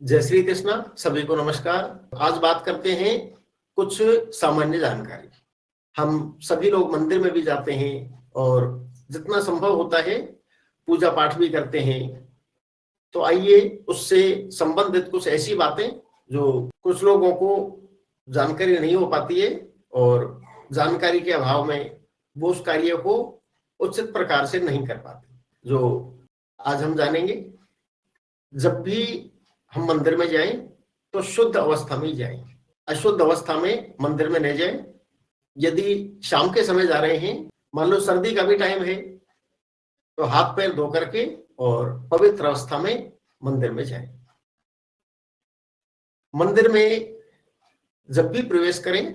जय श्री कृष्णा। सभी को नमस्कार। आज बात करते हैं कुछ सामान्य जानकारी। हम सभी लोग मंदिर में भी जाते हैं और जितना संभव होता है पूजा पाठ भी करते हैं। तो आइए उससे संबंधित कुछ ऐसी बातें जो कुछ लोगों को जानकारी नहीं हो पाती है और जानकारी के अभाव में वो उस कार्य को उचित प्रकार से नहीं कर पाते, जो आज हम जानेंगे। जब भी हम मंदिर में जाएं तो शुद्ध अवस्था में ही जाएं, अशुद्ध अवस्था में मंदिर में नहीं जाएं। यदि शाम के समय जा रहे हैं, मान लो सर्दी का भी टाइम है, तो हाथ पैर धो करके और पवित्र अवस्था में मंदिर में जाएं। मंदिर में जब भी प्रवेश करें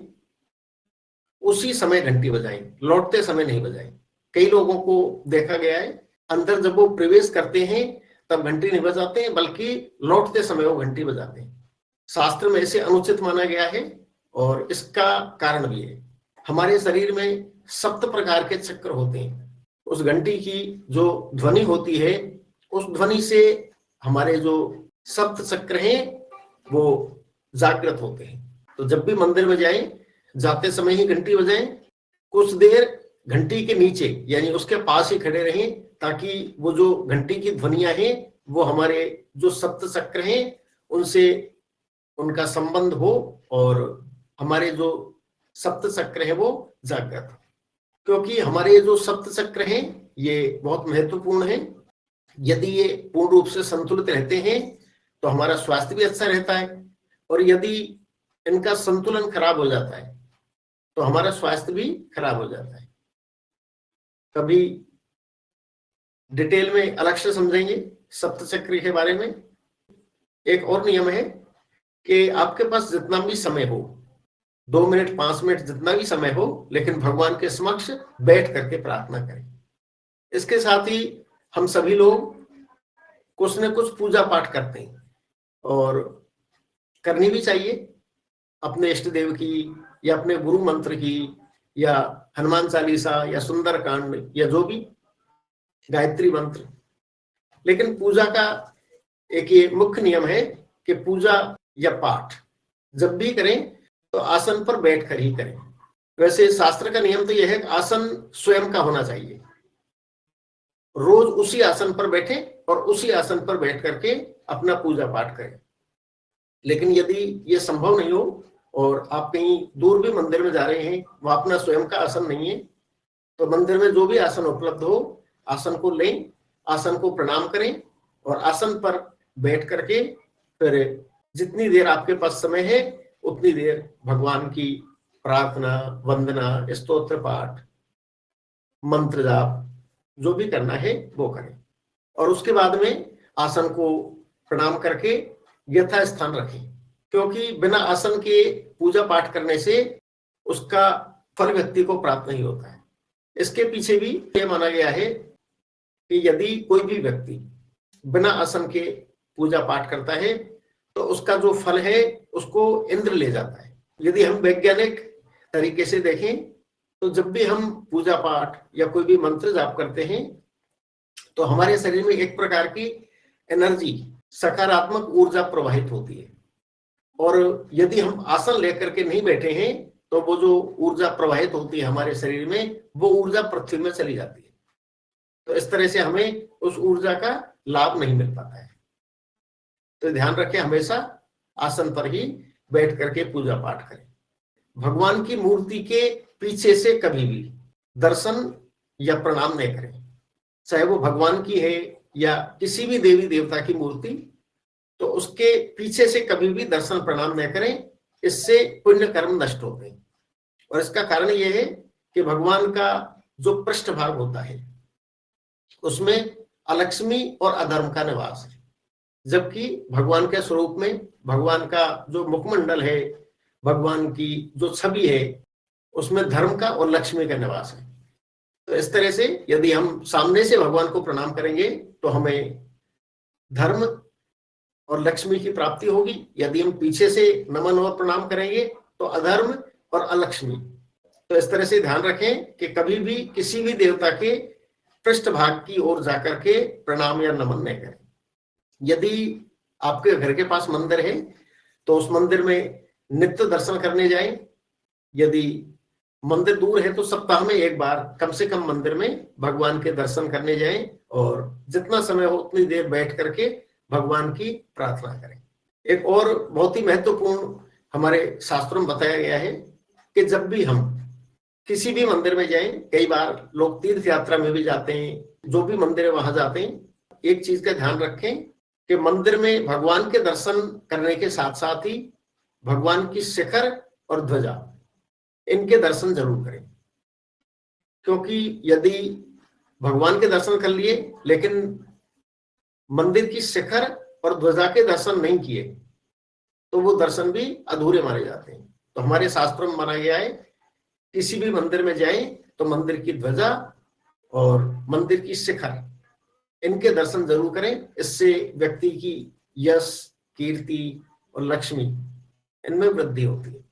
उसी समय घंटी बजाएं, लौटते समय नहीं बजाएं। कई लोगों को देखा गया है अंदर जब वो प्रवेश करते हैं तब घंटी नहीं बजाते हैं, बल्कि लौटते समय वो घंटी बजाते हैं। शास्त्र में इसे अनुचित माना गया है और इसका कारण भी है। हमारे शरीर में 7 प्रकार के चक्र होते हैं। उस घंटी की जो ध्वनि होती है, उस ध्वनि से हमारे जो 7 चक्र हैं वो जागृत होते हैं। तो जब भी मंदिर में जाएं, जाते समय ही घंटी बजाएं। कुछ देर घंटी के नीचे यानी उसके पास ही खड़े रहें, ताकि वो जो घंटी की ध्वनियां हैं वो हमारे जो 7 चक्र हैं उनसे उनका संबंध हो और हमारे जो 7 चक्र है वो जागृत हो। क्योंकि हमारे जो 7 चक्र हैं ये बहुत महत्वपूर्ण है। यदि ये पूर्ण रूप से संतुलित रहते हैं तो हमारा स्वास्थ्य भी अच्छा रहता है, और यदि इनका संतुलन खराब हो जाता है तो हमारा स्वास्थ्य भी खराब हो जाता है। कभी डिटेल में अलग से समझेंगे 7 चक्र के बारे में। एक और नियम है कि आपके पास जितना भी समय हो, 2 मिनट 5 मिनट जितना भी समय हो, लेकिन भगवान के समक्ष बैठ करके प्रार्थना करें। इसके साथ ही हम सभी लोग कुछ न कुछ पूजा पाठ करते हैं और करनी भी चाहिए। अपने इष्ट देव की या अपने गुरु मंत्र की या हनुमान चालीसा या सुंदरकांड या जो भी गायत्री मंत्र। लेकिन पूजा का एक ये मुख्य नियम है कि पूजा या पाठ जब भी करें तो आसन पर बैठकर ही करें। वैसे शास्त्र का नियम तो यह है कि आसन स्वयं का होना चाहिए। रोज उसी आसन पर बैठे और उसी आसन पर बैठ करके अपना पूजा पाठ करें। लेकिन यदि ये संभव नहीं हो और आप कहीं दूर भी मंदिर में जा रहे हैं, वहां अपना स्वयं का आसन नहीं है, तो मंदिर में जो भी आसन उपलब्ध हो आसन को लें, आसन को प्रणाम करें और आसन पर बैठ करके फिर जितनी देर आपके पास समय है उतनी देर भगवान की प्रार्थना, वंदना, स्तोत्र पाठ, मंत्र जाप जो भी करना है वो करें। और उसके बाद में आसन को प्रणाम करके यथास्थान रखें, क्योंकि बिना आसन के पूजा पाठ करने से उसका फल व्यक्ति को प्राप्त नहीं होता है। इसके पीछे भी यह माना गया है कि यदि कोई भी व्यक्ति बिना आसन के पूजा पाठ करता है तो उसका जो फल है उसको इंद्र ले जाता है। यदि हम वैज्ञानिक तरीके से देखें तो जब भी हम पूजा पाठ या कोई भी मंत्र जाप करते हैं तो हमारे शरीर में एक प्रकार की एनर्जी, सकारात्मक ऊर्जा प्रवाहित होती है। और यदि हम आसन लेकर के नहीं बैठे हैं तो वो जो ऊर्जा प्रवाहित होती है हमारे शरीर में, वो ऊर्जा पृथ्वी में चली जाती है। तो इस तरह से हमें उस ऊर्जा का लाभ नहीं मिल पाता है। तो ध्यान रखें, हमेशा आसन पर ही बैठ करके पूजा पाठ करें। भगवान की मूर्ति के पीछे से कभी भी दर्शन या प्रणाम नहीं करें, चाहे वो भगवान की है या किसी भी देवी देवता की मूर्ति, तो उसके पीछे से कभी भी दर्शन प्रणाम न करें। इससे पुण्य कर्म नष्ट होते हैं। और इसका कारण यह है कि भगवान का जो पृष्ठभाग होता है उसमें अलक्ष्मी और अधर्म का निवास है, जबकि भगवान के स्वरूप में भगवान का जो मुखमंडल है, भगवान की जो छवि है, उसमें धर्म का और लक्ष्मी का निवास है। तो इस तरह से यदि हम सामने से भगवान को प्रणाम करेंगे तो हमें धर्म और लक्ष्मी की प्राप्ति होगी। यदि हम पीछे से नमन और प्रणाम करेंगे तो अधर्म और अलक्ष्मी। तो इस तरह से ध्यान रखें कि कभी भी किसी भी देवता के पृष्ठभाग की ओर जाकर के प्रणाम या नमन नहीं करें। यदि आपके घर के पास मंदिर है तो उस मंदिर में नित्य दर्शन करने जाएं। यदि मंदिर दूर है तो सप्ताह में एक बार कम से कम मंदिर में भगवान के दर्शन करने जाएं और जितना समय हो उतनी देर बैठ करके भगवान की प्रार्थना करें। एक और बहुत ही महत्वपूर्ण हमारे शास्त्रों में बताया गया है कि जब भी हम किसी भी मंदिर में जाएं, कई बार लोग तीर्थ यात्रा में भी जाते हैं, जो भी मंदिर है वहां जाते हैं, एक चीज का ध्यान रखें कि मंदिर में भगवान के दर्शन करने के साथ साथ ही भगवान की शिखर और ध्वजा, इनके दर्शन जरूर करें। क्योंकि यदि भगवान के दर्शन कर लिए लेकिन मंदिर की शिखर और ध्वजा के दर्शन नहीं किए तो वो दर्शन भी अधूरे माने जाते हैं। तो हमारे शास्त्रों में माना गया है किसी भी मंदिर में जाएं तो मंदिर की ध्वजा और मंदिर की शिखर, इनके दर्शन जरूर करें। इससे व्यक्ति की यश, कीर्ति और लक्ष्मी, इनमें वृद्धि होती है।